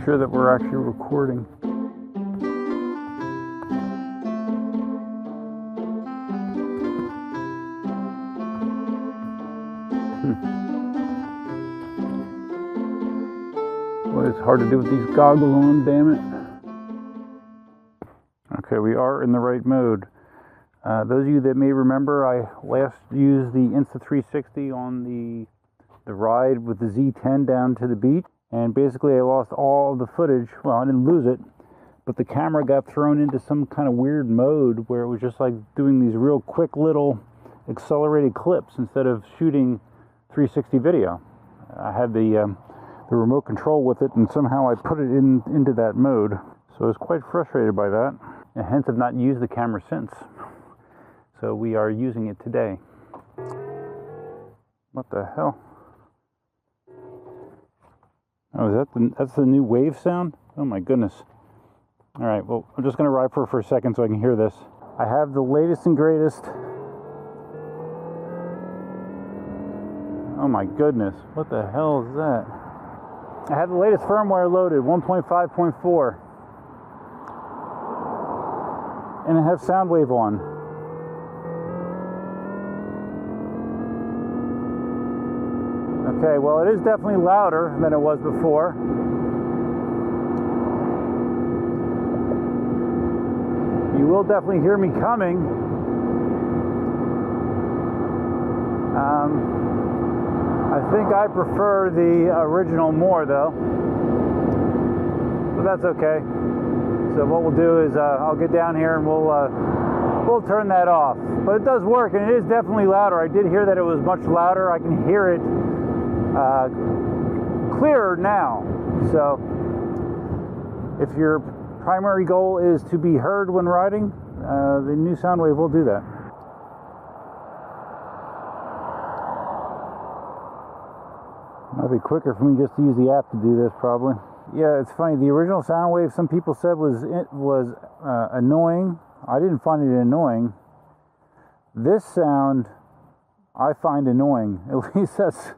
sure that we're actually recording. Well, it's hard to do with these goggles on, damn it. Okay, we are in the right mode. Those of you that may remember, I last used the Insta360 on the ride with the Z10 down to the beach, and basically I lost all the footage. Well, I didn't lose it, but the camera got thrown into some kind of weird mode where it was just like doing these real quick little accelerated clips instead of shooting 360 video. I had the remote control with it, and somehow I put it into that mode. So I was quite frustrated by that, and hence have not used the camera since. So we are using it today. What the hell? Oh, is that's the new wave sound? Oh my goodness. All right, well, I'm just gonna ride for a second so I can hear this. I have the latest and greatest. Oh my goodness, what the hell is that? I have the latest firmware loaded, 1.5.4. And I have Soundwave on. Okay, well, it is definitely louder than it was before. You will definitely hear me coming. I think I prefer the original more, though. But that's okay. So what we'll do is I'll get down here and we'll turn that off. But it does work, and it is definitely louder. I did hear that it was much louder. I can hear it clearer now. So if your primary goal is to be heard when riding, the new Soundwave will do that. Might be quicker for me just to use the app to do this, probably. Yeah, it's funny. The original Soundwave, some people said was annoying. I didn't find it annoying. This sound, I find annoying. At least that's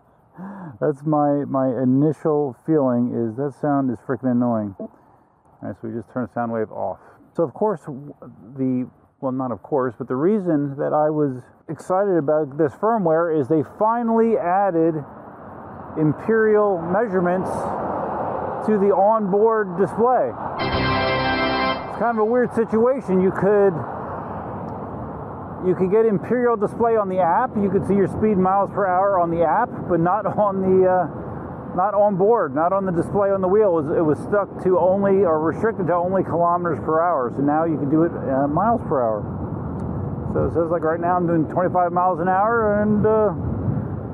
my initial feeling, is that sound is freaking annoying. All right, so we just turn the Soundwave off. So of course, well, not of course, but the reason that I was excited about this firmware is they finally added imperial measurements to the onboard display. It's kind of a weird situation. You could get imperial display on the app. You could see your speed miles per hour on the app, but not on the not on board, not on the display on the wheel. It was stuck to only, or restricted to only kilometers per hour. So now you can do it miles per hour. So it says like right now I'm doing 25 miles an hour, and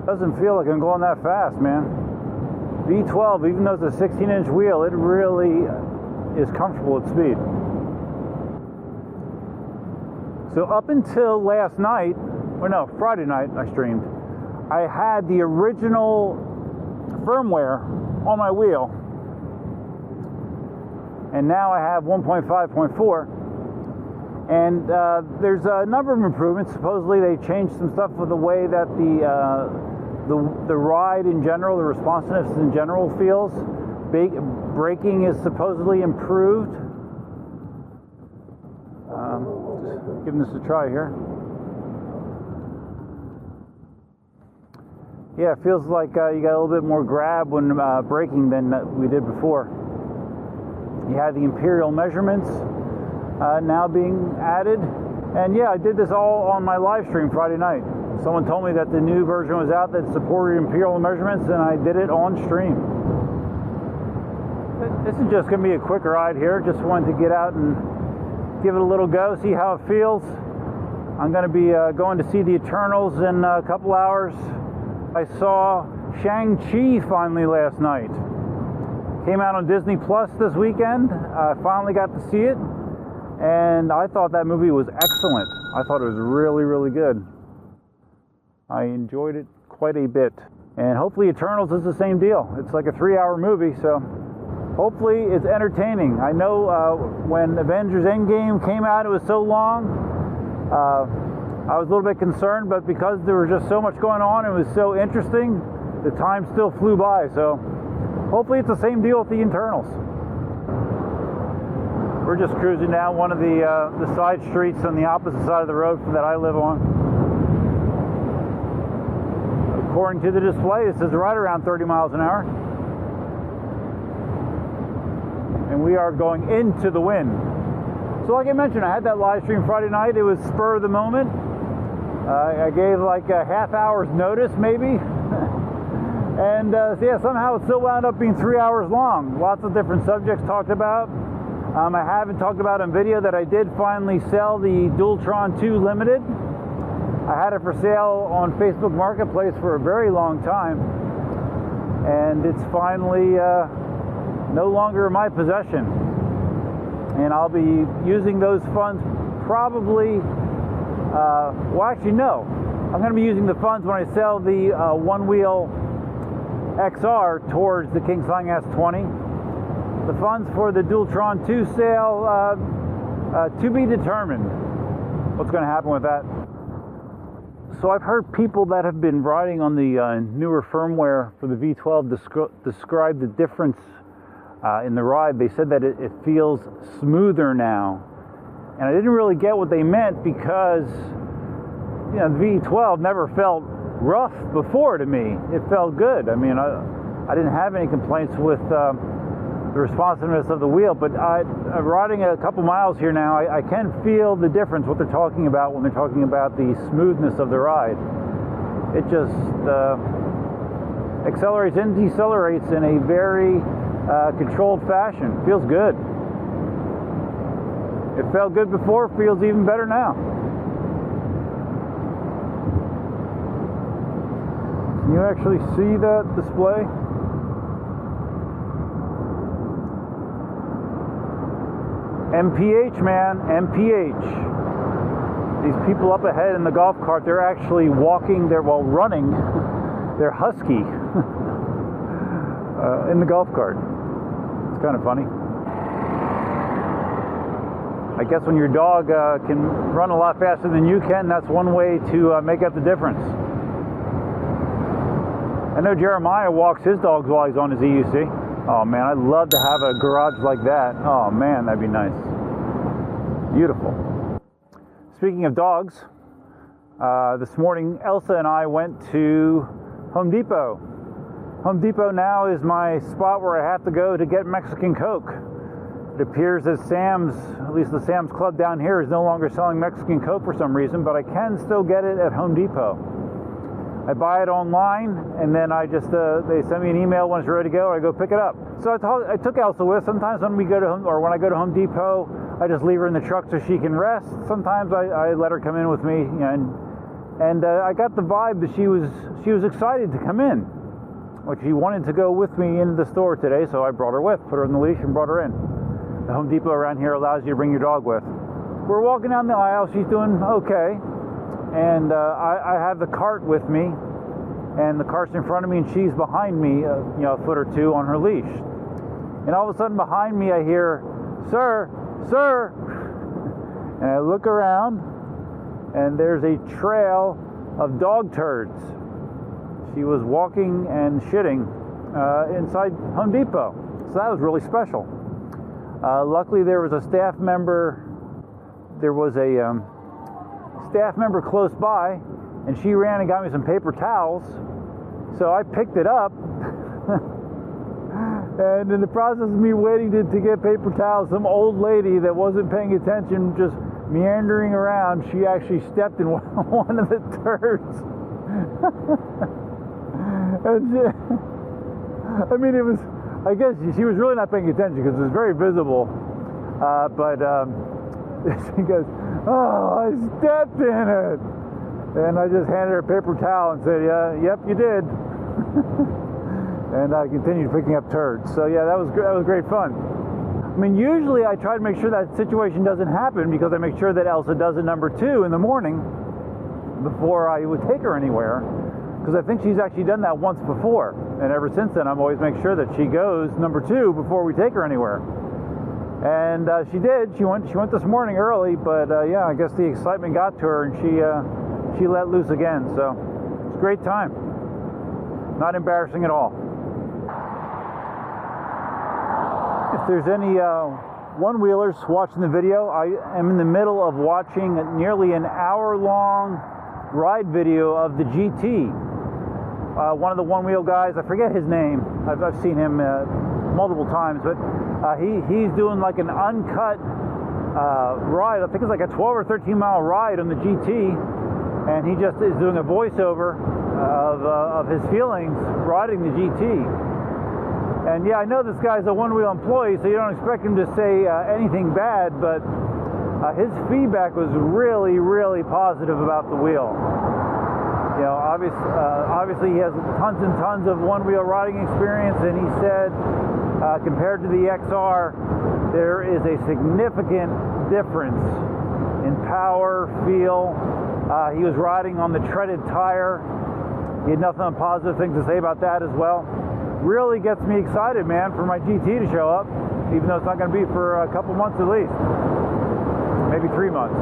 doesn't feel like I'm going that fast, man. V12, even though it's a 16-inch wheel, it really is comfortable at speed. So up until last night, or no, Friday night I streamed, I had the original firmware on my wheel, and now I have 1.5.4, and there's a number of improvements. Supposedly they changed some stuff with the way that the ride in general, the responsiveness in general feels. Braking is supposedly improved. Just giving this a try here. Yeah, it feels like you got a little bit more grab when braking than we did before. You have the imperial measurements now being added. And yeah, I did this all on my live stream Friday night. Someone told me that the new version was out that supported imperial measurements, and I did it on stream. This is just going to be a quick ride here. Just wanted to get out and give it a little go, see how it feels. I'm going to be going to see the Eternals in a couple hours. I saw Shang-Chi finally last night. Came out on Disney Plus this weekend. I finally got to see it, and I thought that movie was excellent. I thought it was really, really good. I enjoyed it quite a bit. And hopefully Eternals is the same deal. It's like a 3-hour movie, so hopefully it's entertaining. I know when Avengers Endgame came out, it was so long. I was a little bit concerned, but because there was just so much going on, it was so interesting, the time still flew by. So hopefully it's the same deal with the Eternals. We're just cruising down one of the side streets on the opposite side of the road that I live on. According to the display, it says right around 30 miles an hour. And we are going into the wind. So like I mentioned, I had that live stream Friday night. It was spur of the moment. I gave like a half hour's notice maybe. And so yeah, somehow it still wound up being 3 hours long. Lots of different subjects talked about. I haven't talked about on video that I did finally sell the Dualtron 2 Limited. I had it for sale on Facebook Marketplace for a very long time, and it's finally no longer in my possession. And I'll be using those funds probably, well actually no, I'm going to be using the funds when I sell the OneWheel XR towards the KingSong S20. The funds for the Dualtron 2 sale, to be determined what's going to happen with that. So I've heard people that have been riding on the newer firmware for the V12 describe the difference in the ride. They said that it feels smoother now. And I didn't really get what they meant because, you know, the V12 never felt rough before to me. It felt good. I mean, I didn't have any complaints with the responsiveness of the wheel, but riding a couple miles here now, I can feel the difference, what they're talking about when they're talking about the smoothness of the ride. It just accelerates and decelerates in a very controlled fashion. Feels good. It felt good before, feels even better now. Can you actually see that display? MPH, man, MPH. These people up ahead in the golf cart, they're actually walking, running, they're husky in the golf cart. It's kind of funny. I guess when your dog can run a lot faster than you can, that's one way to make up the difference. I know Jeremiah walks his dogs while he's on his EUC. Oh man, I'd love to have a garage like that. Oh man, that'd be nice. Beautiful. Speaking of dogs, this morning Elsa and I went to Home Depot. Home Depot now is my spot where I have to go to get Mexican Coke. It appears that Sam's, at least the Sam's Club down here, is no longer selling Mexican Coke for some reason, but I can still get it at Home Depot. I buy it online, and then I just they send me an email when it's ready to go. I go pick it up. So I took Elsa with. Sometimes when we go to when I go to Home Depot, I just leave her in the truck so she can rest. Sometimes I let her come in with me, and I got the vibe that she was excited to come in. Like she wanted to go with me into the store today, so I brought her with, put her on the leash, and brought her in. The Home Depot around here allows you to bring your dog with. We're walking down the aisle. She's doing okay. And I have the cart with me, and the cart's in front of me, and she's behind me, a foot or two on her leash. And all of a sudden behind me I hear, "Sir, sir!" And I look around, and there's a trail of dog turds. She was walking and shitting inside Home Depot. So that was really special. Luckily there was a staff member, staff member close by, and she ran and got me some paper towels, so I picked it up. And in the process of me waiting to get paper towels, some old lady that wasn't paying attention, just meandering around, she actually stepped in one of the turds. And I mean, it was, I guess she was really not paying attention because it was very visible, but she goes, "Oh, I stepped in it." And I just handed her a paper towel and said, "Yeah, yep, you did." And I continued picking up turds. So yeah, that was great fun. I mean, usually I try to make sure that situation doesn't happen because I make sure that Elsa does it number 2 in the morning before I would take her anywhere, because I think she's actually done that once before. And ever since then, I'm always make sure that she goes number 2 before we take her anywhere. And she did. She went this morning early, but yeah, I guess the excitement got to her, and she let loose again. So it's a great time. Not embarrassing at all. If there's any one-wheelers watching the video, I am in the middle of watching nearly an hour-long ride video of the GT. One of the one-wheel guys, I forget his name, I've seen him multiple times, but he's doing like an uncut ride. I think it's like a 12 or 13 mile ride on the GT, and he just is doing a voiceover of his feelings riding the GT. And yeah, I know this guy's a one-wheel employee, so you don't expect him to say anything bad, but his feedback was really, really positive about the wheel. You know, obviously he has tons and tons of one-wheel riding experience, and he said compared to the XR, there is a significant difference in power, feel. He was riding on the treaded tire. He had nothing but positive things to say about that as well. Really gets me excited, man, for my GT to show up, even though it's not going to be for a couple months at least, maybe 3 months.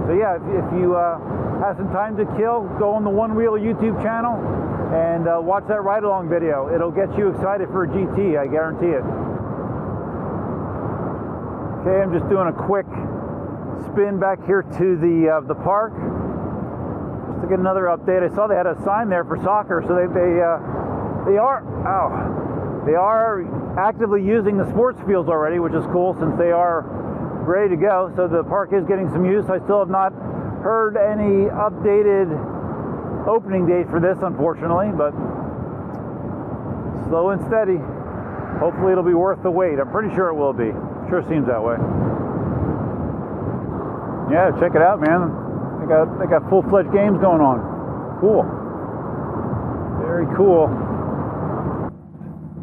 So yeah, if you have some time to kill, go on the One Wheel YouTube channel and watch that ride-along video. It'll get you excited for a GT, I guarantee it. Okay, I'm just doing a quick spin back here to the park just to get another update. I saw they had a sign there for soccer, so they are actively using the sports fields already, which is cool since they are ready to go. So the park is getting some use. I still have not heard any updated opening date for this, unfortunately, but slow and steady. Hopefully it'll be worth the wait. I'm pretty sure it will be. Sure seems that way. Yeah, check it out, man. They got full-fledged games going on. Cool. Very cool.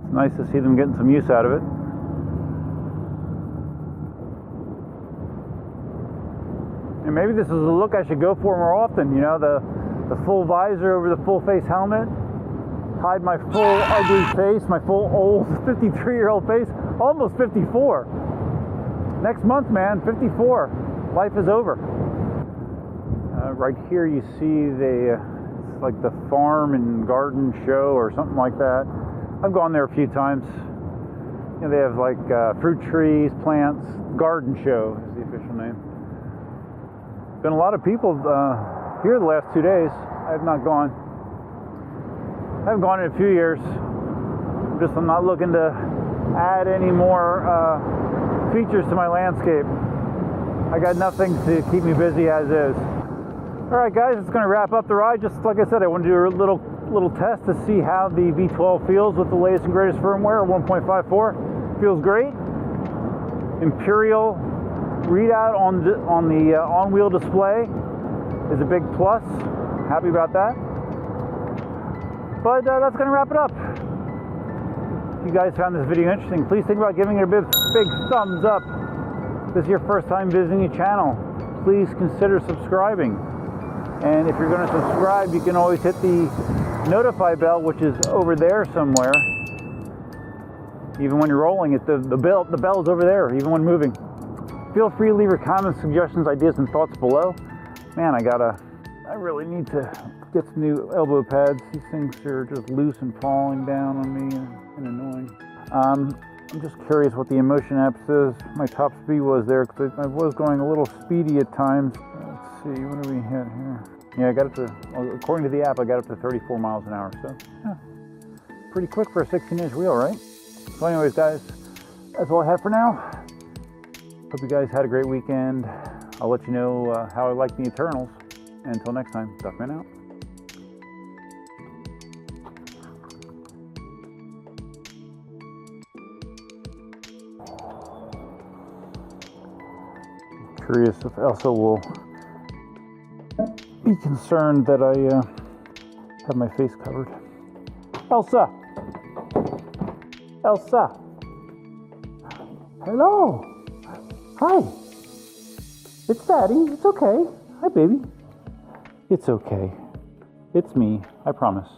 It's nice to see them getting some use out of it. And maybe this is a look I should go for more often, you know, the full visor over the full face helmet, hide my full ugly face, my full old 53-year-old face, almost 54. Next month, man, 54. Life is over. Right here you see it's like the farm and garden show or something like that. I've gone there a few times. You know, they have like fruit trees, plants, garden show is the official name. Been a lot of people here the last 2 days. I have not gone. I haven't gone in a few years. I'm not looking to add any more features to my landscape. I got nothing to keep me busy as is. All right, guys, it's going to wrap up the ride. Just like I said, I want to do a little test to see how the V12 feels with the latest and greatest firmware, 1.54. Feels great. Imperial readout on the on-wheel display is a big plus. Happy about that. But that's going to wrap it up. If you guys found this video interesting, please think about giving it a big thumbs up. If this is your first time visiting the channel, please consider subscribing. And if you're going to subscribe, you can always hit the notify bell, which is over there somewhere. Even when you're rolling it, the bell is over there, even when moving. Feel free to leave your comments, suggestions, ideas, and thoughts below. Man, I really need to get some new elbow pads. These things are just loose and falling down on me and annoying. I'm just curious what the Inmotion app says my top speed was there, because I was going a little speedy at times. Let's see, what do we hit here? Yeah, I got up to, according to the app, I got up to 34 miles an hour, so yeah, pretty quick for a 16-inch wheel, right? So anyways, guys, that's all I have for now. Hope you guys had a great weekend. I'll let you know how I like the Eternals. And until next time, Duckman out. Curious if Elsa will be concerned that I have my face covered. Elsa! Elsa! Hello! Hi! It's Daddy. It's okay. Hi, baby. It's okay. It's me. I promise.